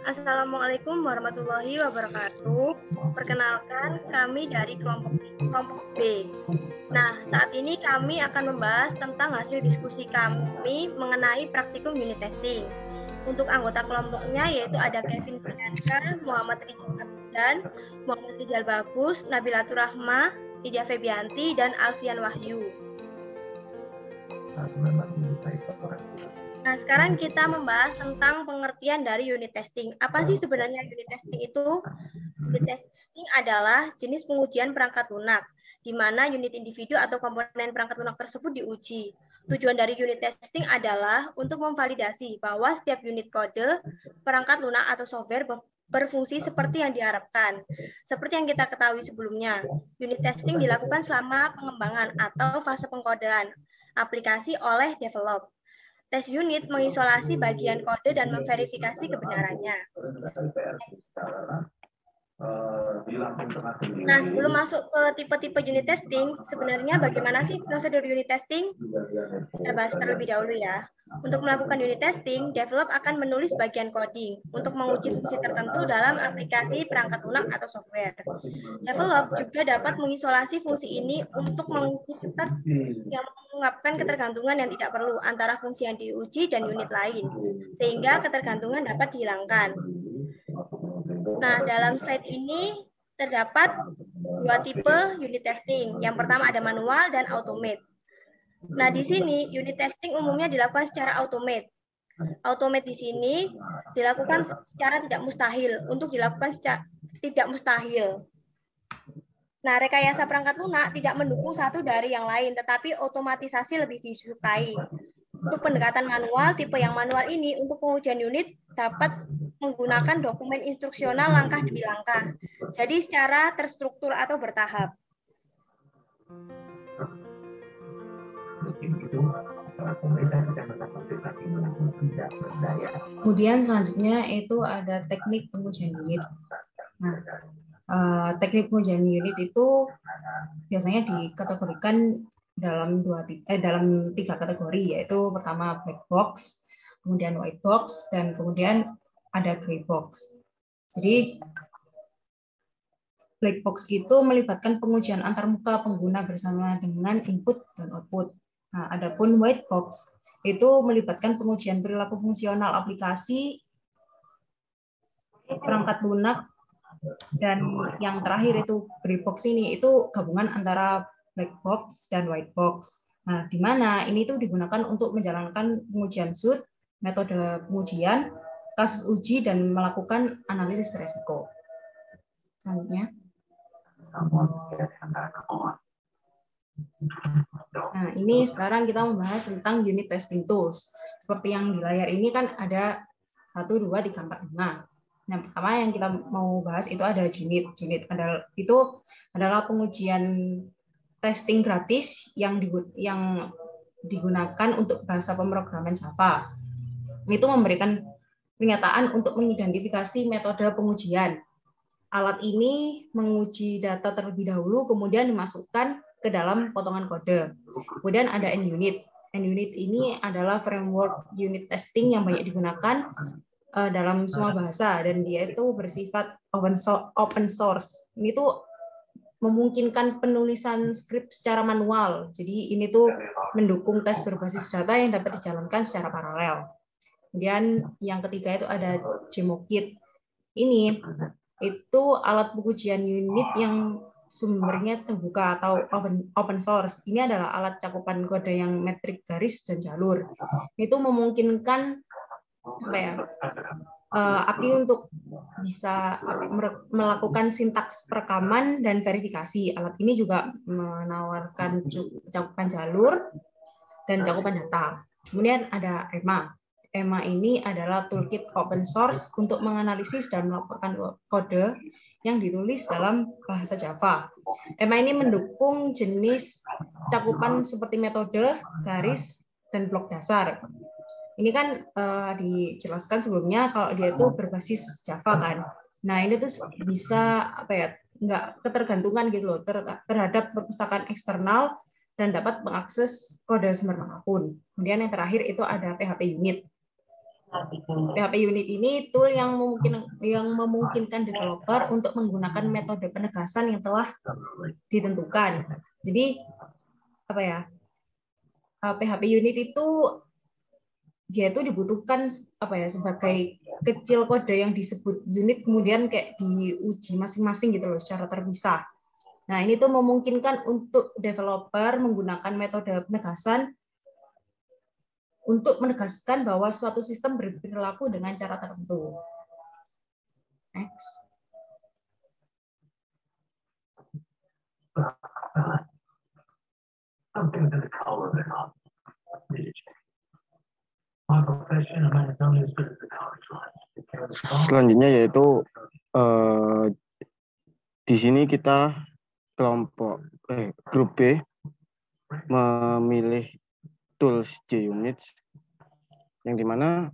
Assalamualaikum warahmatullahi wabarakatuh. Perkenalkan, kami dari kelompok B. Nah, saat ini kami akan membahas tentang hasil diskusi kami mengenai praktikum unit testing. Untuk anggota kelompoknya yaitu ada Kevin Priyanka, Muhammad Rizal Abdan, Muhammad Rizal Bagus, Nabilatur Rahma, Lydia Febianti, dan Alfian Wahyu. Nah, sekarang kita membahas tentang pengertian dari unit testing. Apa sih sebenarnya unit testing itu? Unit testing adalah jenis pengujian perangkat lunak, di mana unit individu atau komponen perangkat lunak tersebut diuji. Tujuan dari unit testing adalah untuk memvalidasi bahwa setiap unit kode, perangkat lunak atau software berfungsi seperti yang diharapkan. Seperti yang kita ketahui sebelumnya, unit testing dilakukan selama pengembangan atau fase pengkodean aplikasi oleh develop. Tes unit mengisolasi bagian kode dan memverifikasi kebenarannya. Nah, sebelum masuk ke tipe-tipe unit testing, sebenarnya bagaimana sih prosedur unit testing? Kita bahas terlebih dahulu ya. Untuk melakukan unit testing, develop akan menulis bagian coding untuk menguji fungsi tertentu dalam aplikasi perangkat lunak atau software. Develop juga dapat mengisolasi fungsi ini untuk menguji ketat yang mengungkapkan ketergantungan yang tidak perlu antara fungsi yang diuji dan unit lain, sehingga ketergantungan dapat dihilangkan. Nah, dalam slide ini terdapat dua tipe unit testing. Yang pertama ada manual dan automate. Nah, di sini unit testing umumnya dilakukan secara automate. Automate di sini dilakukan secara tidak mustahil. Untuk dilakukan secara tidak mustahil. Nah, rekayasa perangkat lunak tidak mendukung satu dari yang lain, tetapi otomatisasi lebih disukai. Untuk pendekatan manual, tipe yang manual ini untuk pengujian unit dapat menggunakan dokumen instruksional langkah demi langkah. Jadi secara terstruktur atau bertahap. Kemudian selanjutnya itu ada teknik pengujian unit. Nah, teknik pengujian unit itu biasanya dikategorikan dalam tiga kategori, yaitu pertama black box, kemudian white box, dan kemudian ada gray box. Jadi black box itu melibatkan pengujian antarmuka pengguna bersama dengan input dan output. Nah, adapun white box itu melibatkan pengujian perilaku fungsional aplikasi, perangkat lunak, dan yang terakhir itu gray box ini itu gabungan antara black box dan white box. Nah, di mana ini tuh digunakan untuk menjalankan pengujian SUT, metode pengujian, kasus uji, dan melakukan analisis resiko. Selanjutnya. Nah, ini sekarang kita membahas tentang unit testing tools. Seperti yang di layar ini kan ada 1, 2, 3, 4, 5. Yang pertama yang kita mau bahas itu ada unit. Unit adalah pengujian testing gratis yang digunakan untuk bahasa pemrograman Java. Itu memberikan pernyataan untuk mengidentifikasi metode pengujian. Alat ini menguji data terlebih dahulu, kemudian dimasukkan ke dalam potongan kode. Kemudian ada NUnit. NUnit ini adalah framework unit testing yang banyak digunakan dalam semua bahasa, dan dia itu bersifat open source. Ini tuh memungkinkan penulisan skrip secara manual. Jadi ini tuh mendukung tes berbasis data yang dapat dijalankan secara paralel. Kemudian yang ketiga itu ada JMOKit. Ini itu alat pengujian unit yang sumbernya terbuka atau open source. Ini adalah alat cakupan kode yang metrik garis dan jalur. Itu memungkinkan API untuk bisa melakukan sintaks perekaman dan verifikasi. Alat ini juga menawarkan cakupan jalur dan cakupan data. Kemudian ada EMA. EMA ini adalah toolkit open source untuk menganalisis dan melaporkan kode yang ditulis dalam bahasa Java. EMA ini mendukung jenis cakupan seperti metode, garis, dan blok dasar. Ini kan dijelaskan sebelumnya kalau dia itu berbasis Java kan. Nah, ini tuh bisa nggak ketergantungan gitu loh terhadap perpustakaan eksternal dan dapat mengakses kode sumber manapun. Kemudian yang terakhir itu ada PHP unit. PHP unit ini tool yang memungkinkan developer untuk menggunakan metode penegasan yang telah ditentukan. Jadi apa ya? PHP unit itu dia itu dibutuhkan apa ya, sebagai kecil kode yang disebut unit kemudian kayak diuji masing-masing gitu loh secara terpisah. Nah, ini tuh memungkinkan untuk developer menggunakan metode penegasan untuk menegaskan bahwa suatu sistem berperilaku dengan cara tertentu. Next. Selanjutnya yaitu di sini kita grup B memilih tools JUnit yang dimana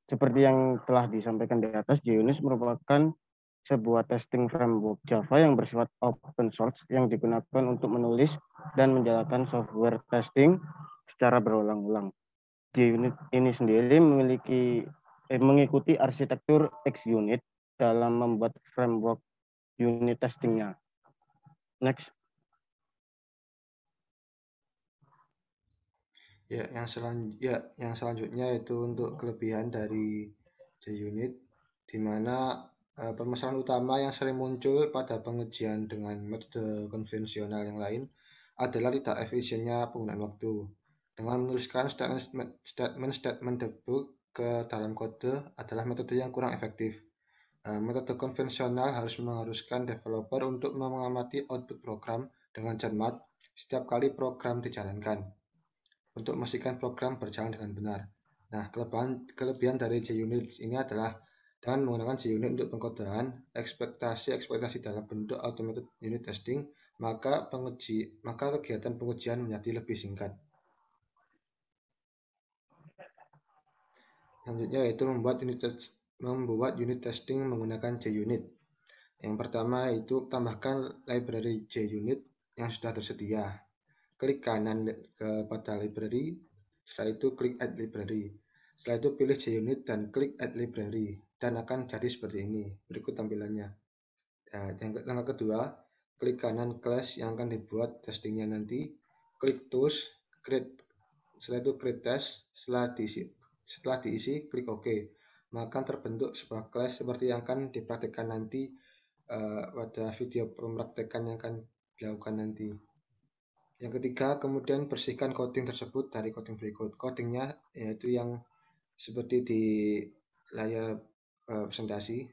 seperti yang telah disampaikan di atas, JUnit merupakan sebuah testing framework Java yang bersifat open source yang digunakan untuk menulis dan menjalankan software testing secara berulang-ulang. JUnit ini sendiri mengikuti arsitektur XUnit dalam membuat framework unit testingnya. Next. Yang selanjutnya itu untuk kelebihan dari JUnit, di mana permasalahan utama yang sering muncul pada pengujian dengan metode konvensional yang lain adalah tidak efisiennya penggunaan waktu. Dengan menuliskan statement debug ke dalam kode adalah metode yang kurang efektif. Metode konvensional mengharuskan developer untuk mengamati output program dengan cermat setiap kali program dijalankan, untuk memastikan program berjalan dengan benar. Nah, kelebihan dari JUnit ini adalah dengan menggunakan JUnit untuk pengkodean ekspektasi dalam bentuk automated unit testing, maka kegiatan pengujian menjadi lebih singkat. Selanjutnya yaitu membuat unit testing menggunakan JUnit. Yang pertama itu tambahkan library JUnit yang sudah tersedia. Klik kanan kepada library, setelah itu klik add library. Setelah itu pilih JUnit dan klik add library, dan akan jadi seperti ini. Berikut tampilannya. Yang kedua, klik kanan class yang akan dibuat testingnya nanti. Klik tools, setelah itu create test. Setelah diisi, klik OK. Maka terbentuk sebuah class seperti yang akan dipraktikkan nanti pada video pempraktekan yang akan dilakukan nanti. Yang ketiga, kemudian bersihkan coding tersebut dari coding berikut. Codingnya yaitu yang seperti di layar presentasi,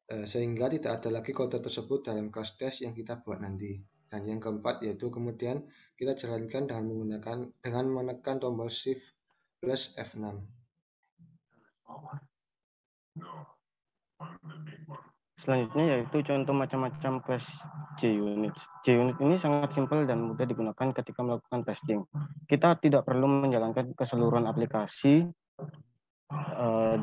sehingga tidak ada lagi kode tersebut dalam kelas tes yang kita buat nanti. Dan yang keempat yaitu kemudian kita jalankan dengan menekan tombol Shift plus F6. Selanjutnya yaitu contoh macam-macam kelas JUnit. JUnit ini sangat simpel dan mudah digunakan ketika melakukan testing. Kita tidak perlu menjalankan keseluruhan aplikasi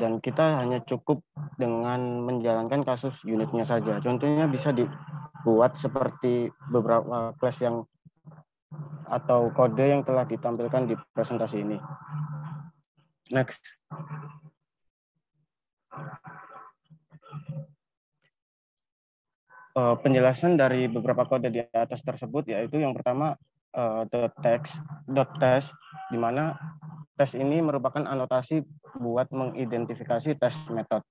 dan kita hanya cukup dengan menjalankan kasus unitnya saja. Contohnya bisa dibuat seperti beberapa kelas atau kode yang telah ditampilkan di presentasi ini. Next. Penjelasan dari beberapa kode di atas tersebut yaitu yang pertama .test, di mana tes ini merupakan anotasi buat mengidentifikasi tes method.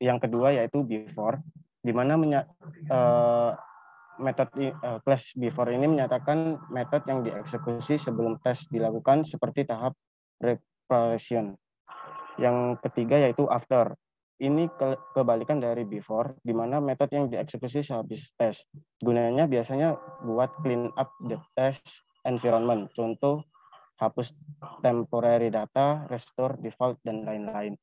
Yang kedua yaitu before, di mana class before ini menyatakan metode yang dieksekusi sebelum tes dilakukan seperti tahap preparation. Yang ketiga yaitu after. Ini kebalikan dari before, di mana metode yang dieksekusi sehabis tes. Gunanya biasanya buat clean up the test environment. Contoh, hapus temporary data, restore default, dan lain-lain.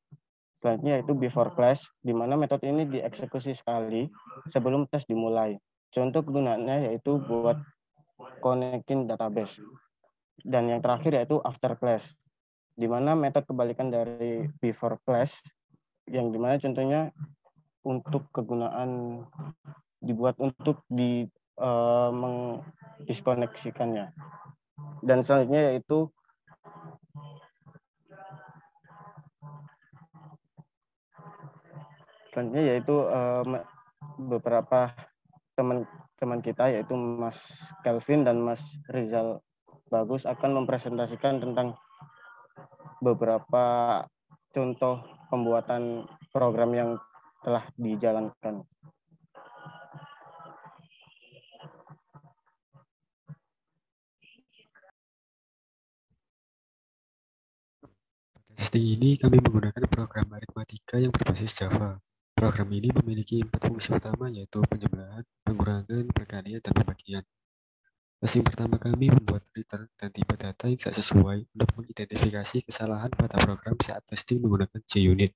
Selanjutnya yaitu before class, di mana metode ini dieksekusi sekali sebelum tes dimulai. Contoh kegunaannya yaitu buat connecting database. Dan yang terakhir yaitu after class, di mana metode kebalikan dari before class, yang dimana contohnya untuk kegunaan dibuat untuk mengdiskoneksikannya. Dan selanjutnya yaitu Selanjutnya yaitu beberapa teman kita yaitu Mas Kelvin dan Mas Rizal Bagus akan mempresentasikan tentang beberapa contoh pembuatan program yang telah dijalankan. Testing ini kami menggunakan program aritmatika yang berbasis Java. Program ini memiliki 4 fungsi utama yaitu penjumlahan, pengurangan, perkalian, dan pembagian. Testing pertama kami membuat return dan tipe data yang tidak sesuai untuk mengidentifikasi kesalahan pada program saat testing menggunakan JUnit.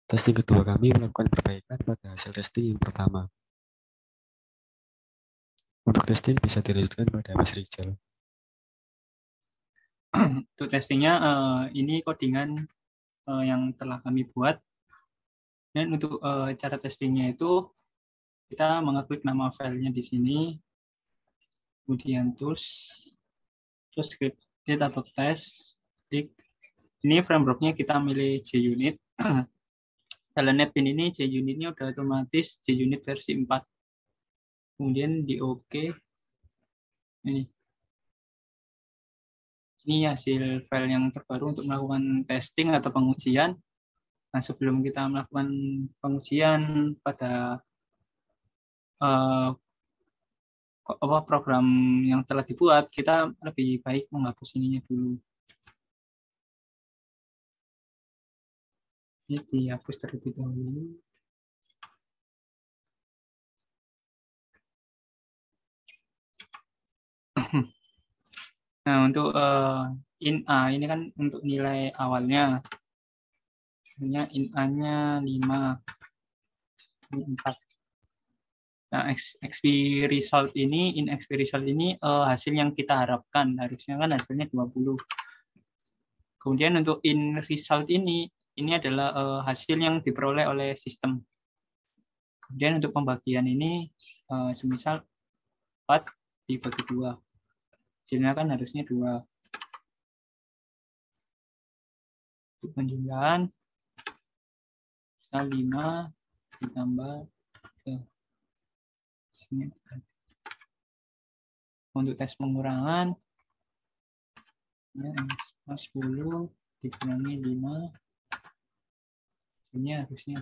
Testing kedua kami melakukan perbaikan pada hasil testing yang pertama. Untuk testing bisa dilanjutkan pada Mas Rizal. Untuk testingnya ini codingan yang telah kami buat. Dan untuk cara testingnya itu kita mengeklik nama filenya di sini, kemudian tools, terus create atau test, klik. Ini frameworknya kita milih JUnit. Telnet pin ini JUnitnya udah otomatis JUnit versi 4. Kemudian di OK. Ini hasil file yang terbaru untuk melakukan testing atau pengujian. Nah, sebelum kita melakukan pengujian pada program yang telah dibuat, kita lebih baik menghapus ininya dulu. Ini dihapus terlebih dahulu. Nah, untuk ini kan untuk nilai awalnya. In A-nya 5. Ini 4. Nah, XP result ini, in XP result ini hasil yang kita harapkan. Harusnya kan hasilnya 20. Kemudian untuk in result ini adalah hasil yang diperoleh oleh sistem. Kemudian untuk pembagian ini, semisal 4 dibagi 2. Hasilnya kan harusnya 2. Untuk penjumlahan, misal 5 ditambah 3. Untuk tes pengurangan, 10 dikurangi 5, hasilnya harusnya.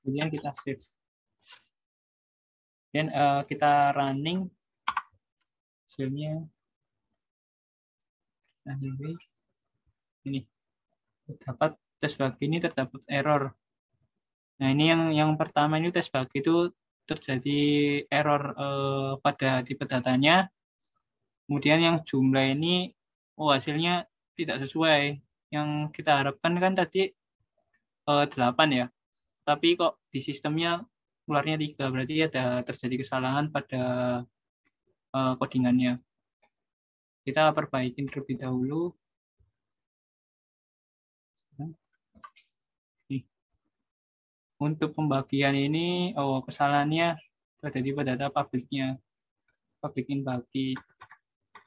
Kemudian kita save. Dan kita running, hasilnya ini terdapat tes bug ini terdapat error. Nah, ini yang pertama ini tes bug itu terjadi error pada tipe datanya. Kemudian yang jumlah ini hasilnya tidak sesuai. Yang kita harapkan kan tadi 8 ya. Tapi kok di sistemnya keluarnya 3. Berarti ada terjadi kesalahan pada codingannya. Kita perbaikin terlebih dahulu. Untuk pembagian ini, kesalahannya terjadi pada data publiknya. Public in bagi.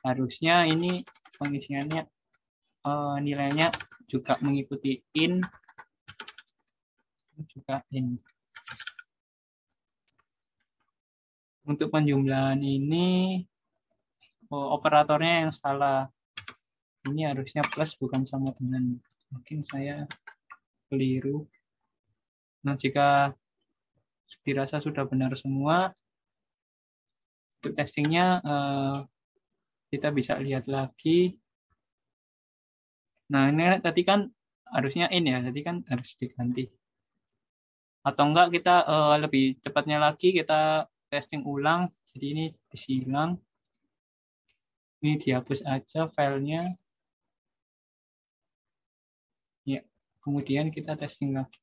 Harusnya ini pengisiannya nilainya juga mengikuti in, juga in. Untuk penjumlahan ini, operatornya yang salah. Ini harusnya plus bukan sama dengan. Mungkin saya keliru. Nah, jika dirasa sudah benar semua, untuk testingnya kita bisa lihat lagi. Nah, ini tadi kan harusnya in ya, tadi kan harus diganti. Atau enggak kita lebih cepatnya lagi kita testing ulang, jadi ini disilang. Ini dihapus aja filenya. Ya, kemudian kita testing lagi.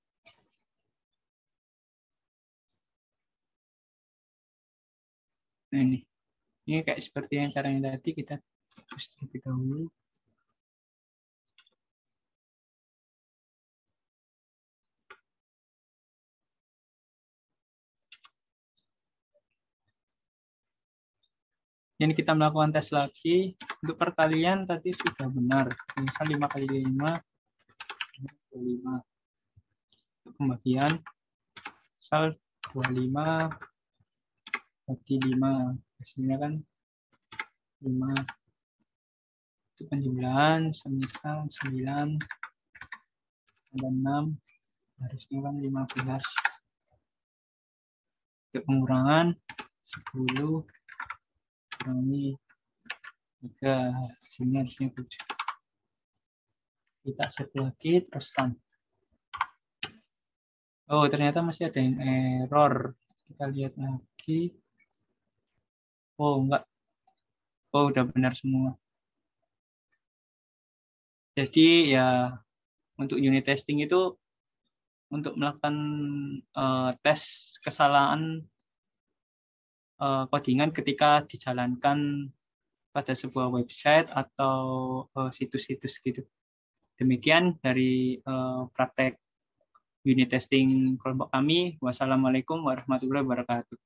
Nah, ini kayak seperti yang cara yang tadi kita terus terlebih dahulu. Ini kita melakukan tes lagi. Untuk perkalian tadi sudah benar. Misal 5 kali 5, 5. Untuk pembagian. Misal 25 bagi 5. Hasilnya kan 5. Itu penjumlahan, semisal 9 tambah 6, harusnya kan 15. Untuk pengurangan 10 kurangi 3, hasilnya harusnya 7. Kita save lagi, terus run. Oh, ternyata masih ada yang error. Kita lihat lagi. Oh, enggak. Oh, udah benar semua. Jadi ya untuk unit testing itu untuk melakukan tes kesalahan codingan ketika dijalankan pada sebuah website atau situs-situs gitu. Demikian dari praktek unit testing kelompok kami. Wassalamualaikum warahmatullahi wabarakatuh.